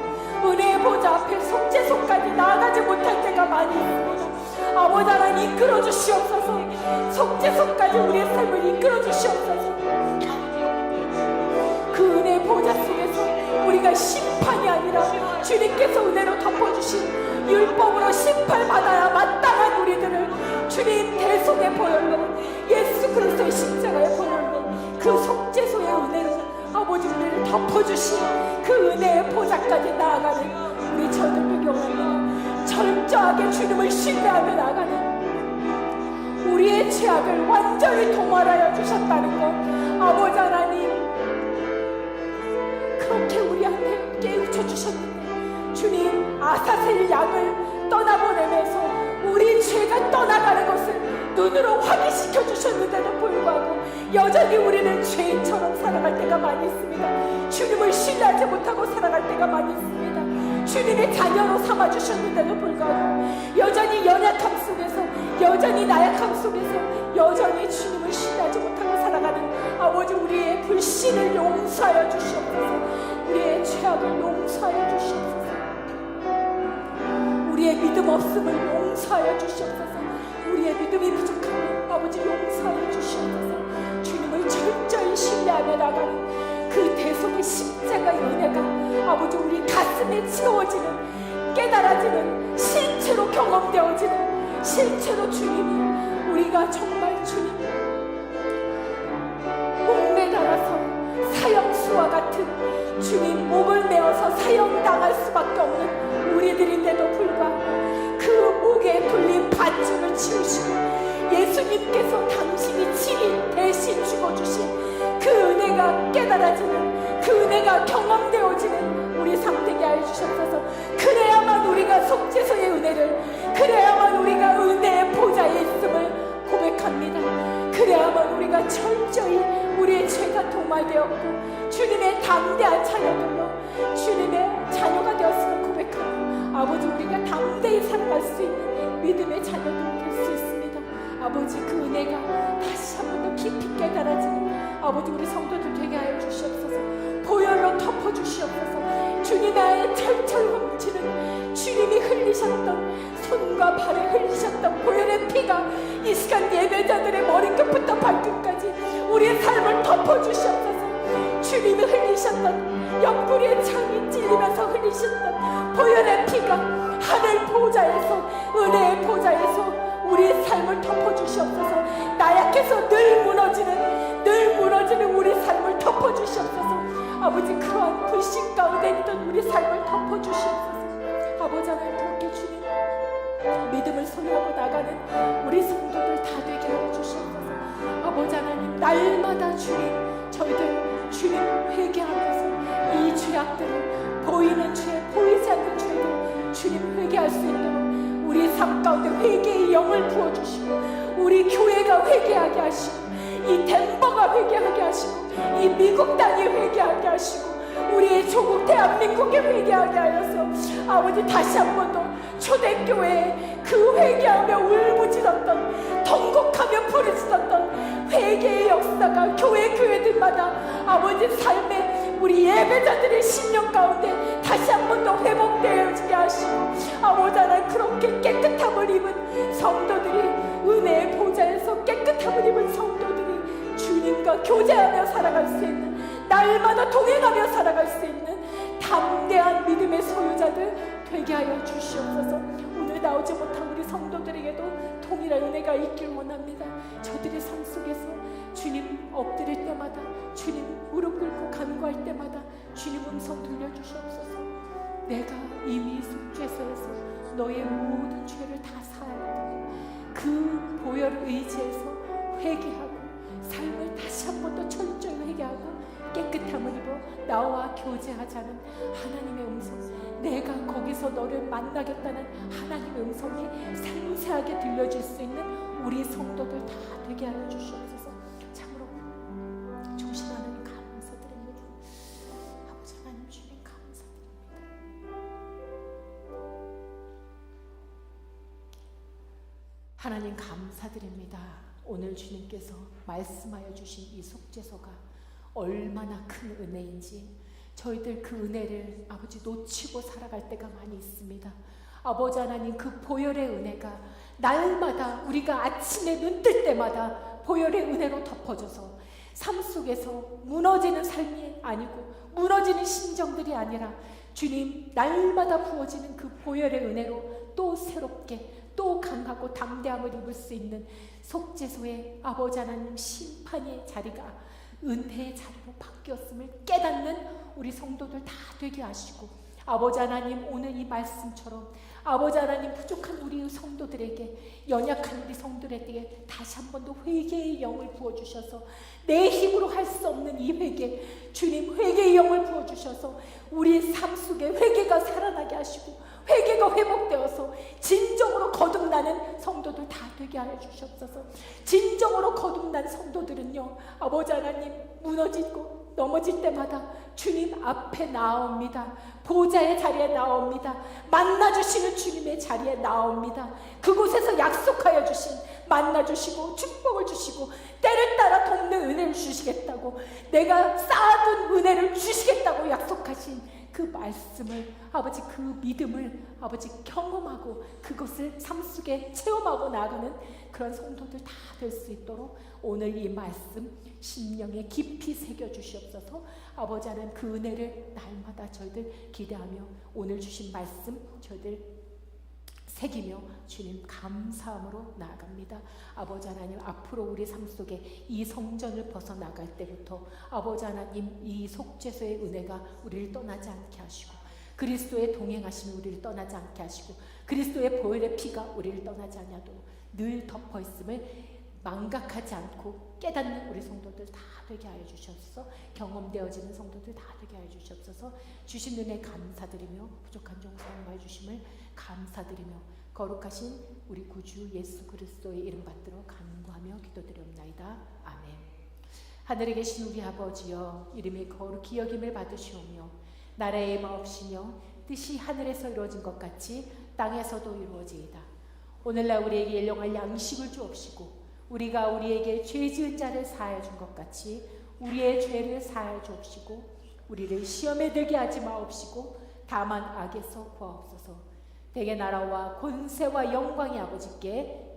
은혜의 보좌 앞에 속죄소까지 나아가지 못할 때가 많이 있습니다. 아버지 하나님, 이끌어 주시옵소서. 속죄소까지 우리의 삶을 이끌어 주시옵소서. 그 은혜의 보좌 속에서 우리가 심판이 아니라 주님께서 은혜로 덮어주신 율법으로 심판받아야 마땅한 우리들을 주님 대속의 보혈로, 예수 그리스도의 십자가의 보혈로, 그 속죄소의 은혜로 아버지 우리를 덮어주신 그 은혜의 보좌까지 나아가는 우리 저들을 경험합니다. 철저하게 주님을 신뢰하며 나아가는 우리의 죄악을 완전히 동활하여 주셨다는 것, 아버지 하나님, 그렇게 우리한테 깨우쳐 주셨는데 주님, 아사셀 양을 떠나보내면서 우리 죄가 떠나가는 것을 눈으로 확인시켜 주셨는데도 불구하고 여전히 우리는 죄인처럼 살아갈 때가 많이 있습니다. 주님을 신뢰하지 못하고 살아갈 때가 많이 있습니다. 주님의 자녀로 삼아주셨는데도 불구하고 여전히 연약함 속에서, 여전히 나약함 속에서 여전히 주님을 신뢰하지 못하고 살아가는 아버지, 우리의 불신을 용서하여 주시옵소서. 우리의 죄악을 용서하여 주시옵소서. 우리의 믿음 없음을 용서하여 주시옵소서. 우리의 믿음이 부족하면 아버지 용서하여 주시옵소서. 주님을 철저히 신뢰하며 나가는 그 대속의 십자가의 은혜가 아버지 우리 가슴에 채워지는, 깨달아지는, 실체로 경험되어지는, 실체로 주님이, 우리가 정말 주님 목매달아서 사형수와 같은 주님 목을 메어서 사형당할 수밖에 없는 우리들인데도 불구하고 그 목에 돌린 밧줄을 치우시고 예수님께서 당신이 친히 대신 죽어주신 그 은혜가 깨달아지는, 그 은혜가 경험되어지는 우리 삶 되게 하여 주셨소서. 그래야만 우리가 속죄소의 은혜를, 그래야만 우리가 은혜의 보좌에 있음을 고백합니다. 그래야만 우리가 철저히 우리의 죄가 동말되었고 주님의 담대한 자녀들로 주님의 자녀가 되었음을 고백하고 아버지, 우리가 담대히 살아갈 수 있는 믿음의 자녀들이 될 수 있습니다. 아버지, 그 은혜가 다시 한 번 더 깊이 깨달아지는 아버지 우리 성도들 되게 하여 주시옵소서. 보혈로 덮어주시옵소서. 주님의 철철 훔치는 주님이 흘리셨던, 손과 발에 흘리셨던 보혈의 피가 이 시간 예배자들의 머리끝부터 발끝까지 우리의 삶을 덮어주시옵소서. 주님이 흘리셨던, 옆구리에 창이 찔리면서 흘리셨던 보혈의 피가 하늘 보좌에서, 은혜의 보좌에서 우리의 삶을 덮어주시옵소서. 나약해서 늘 무너지는 우리 삶을 덮어주시옵소서. 아버지, 그러한 불신 가운데 있던 우리 삶을 덮어주시옵소서. 아버지 하나님, 그렇게 주님 믿음을 소유하고 나가는 우리 성도들 다 되게 하여 주시옵소서. 아버지 하나님, 날마다 저희들 주님 회개하면서 이 죄악들을, 보이는 죄, 보이지 않는 죄를 주님 회개할 수 있도록 우리 삶 가운데 회개의 영을 부어주시고, 우리 교회가 회개하게 하시고, 이 덴버가 회개하게 하시고, 이 미국 땅이 회개하게 하시고, 우리의 조국 대한민국에 회개하게 하여서 아버지, 다시 한 번 더 초대교회에 그 회개하며 울부짖었던, 통곡하며 부르짖었던 회개의 역사가 교회들마다 아버지 삶에 우리 예배자들의 심령 가운데 다시 한 번 더 회복되어지게 하시고, 아버지 하나님, 그렇게 깨끗함을 입은 성도들이, 은혜의 보좌에서 깨끗함을 입은 성도들이 주님과 교제하며 살아갈 수 있는, 날마다 동행하며 살아갈 수 있는 담대한 믿음의 소유자들 되게 하여 주시옵소서. 오늘 나오지 못한 우리 성도들에게도 동일한 은혜가 있길 원합니다. 저들의 삶 속에서 주님 엎드릴 때마다, 주님 무릎 꿇고 간구할 때마다 주님 음성 들려주시옵소서. 내가 이미 속죄소에서 너의 모든 죄를 다 사하였다. 그 보혈을 의지해서 회개하고 삶을 다시 한 번 더 철저히 회개하고 깨끗함을 입어 나와 교제하자는 하나님의 음성, 내가 거기서 너를 만나겠다는 하나님의 음성이 생생하게 들려질 수 있는 우리 성도들 다 되게 하여 주시옵소서. 참으로 조신 하나님 감사드립니다. 아버지 하나님 주님 감사드립니다. 하나님 감사드립니다. 오늘 주님께서 말씀하여 주신 이 속죄소가 얼마나 큰 은혜인지 저희들 그 은혜를 아버지 놓치고 살아갈 때가 많이 있습니다. 아버지 하나님, 그 보혈의 은혜가 날마다 우리가 아침에 눈 뜰 때마다 보혈의 은혜로 덮어져서 삶 속에서 무너지는 삶이 아니고 무너지는 심정들이 아니라 주님 날마다 부어지는 그 보혈의 은혜로 또 새롭게 또 강하고 담대함을 입을 수 있는 속죄소의 아버지 하나님 심판의 자리가 은혜의 자리로 바뀌었음을 깨닫는 우리 성도들 다 되게 하시고, 아버지 하나님 오늘 이 말씀처럼 아버지 하나님 부족한 우리 성도들에게, 연약한 우리 성도들에게 다시 한 번 더 회개의 영을 부어주셔서 내 힘으로 할 수 없는 이 회개, 주님 회개의 영을 부어주셔서 우리 삶 속에 회개가 살아나게 하시고 회개가 회복되어서 진정으로 거듭나는 성도들 다 되게 하여 주시옵소서. 진정으로 거듭난 성도들은요, 아버지 하나님 무너지고 넘어질 때마다 주님 앞에 나옵니다. 보좌의 자리에 나옵니다. 만나주시는 주님의 자리에 나옵니다. 그곳에서 약속하여 주신 만나주시고 축복을 주시고 때를 따라 돕는 은혜를 주시겠다고, 내가 쌓아둔 은혜를 주시겠다고 약속하신 그 말씀을 아버지, 그 믿음을 아버지 경험하고 그것을 삶 속에 체험하고 나가는 그런 성도들 다 될 수 있도록 오늘 이 말씀 심령에 깊이 새겨주시옵소서. 아버지 하나님, 그 은혜를 날마다 저희들 기대하며 오늘 주신 말씀 저희들 새기며 주님 감사함으로 나아갑니다. 아버지 하나님, 앞으로 우리 삶 속에 이 성전을 벗어나갈 때부터 아버지 하나님 이 속죄소의 은혜가 우리를 떠나지 않게 하시고, 그리스도의 동행하심이 우리를 떠나지 않게 하시고, 그리스도의 보혈의 피가 우리를 떠나지 않냐도록 늘 덮어있음을 망각하지 않고 깨닫는 우리 성도들 다 되게 하여 주시옵소서. 경험되어지는 성도들 다 되게 하여 주시옵소서. 주신 은혜 감사드리며 부족한 종 사용하여 주심을 감사드리며 거룩하신 우리 구주 예수 그리스도의 이름 받들어 간구하며 기도드리옵나이다. 아멘. 하늘에 계신 우리 아버지여, 이름이 거룩히 여김을 받으시오며 나라의 마옵시며 뜻이 하늘에서 이루어진 것 같이 땅에서도 이루어지이다. 오늘날 우리에게 일용할 양식을 주옵시고 우리가 우리에게 죄 지은 자를 사하여 준 것 같이 우리의 죄를 사하여 주옵시고 우리를 시험에 들게 하지 마옵시고 다만 악에서 구하옵소서. 대개 나라와 권세와 영광이 아버지께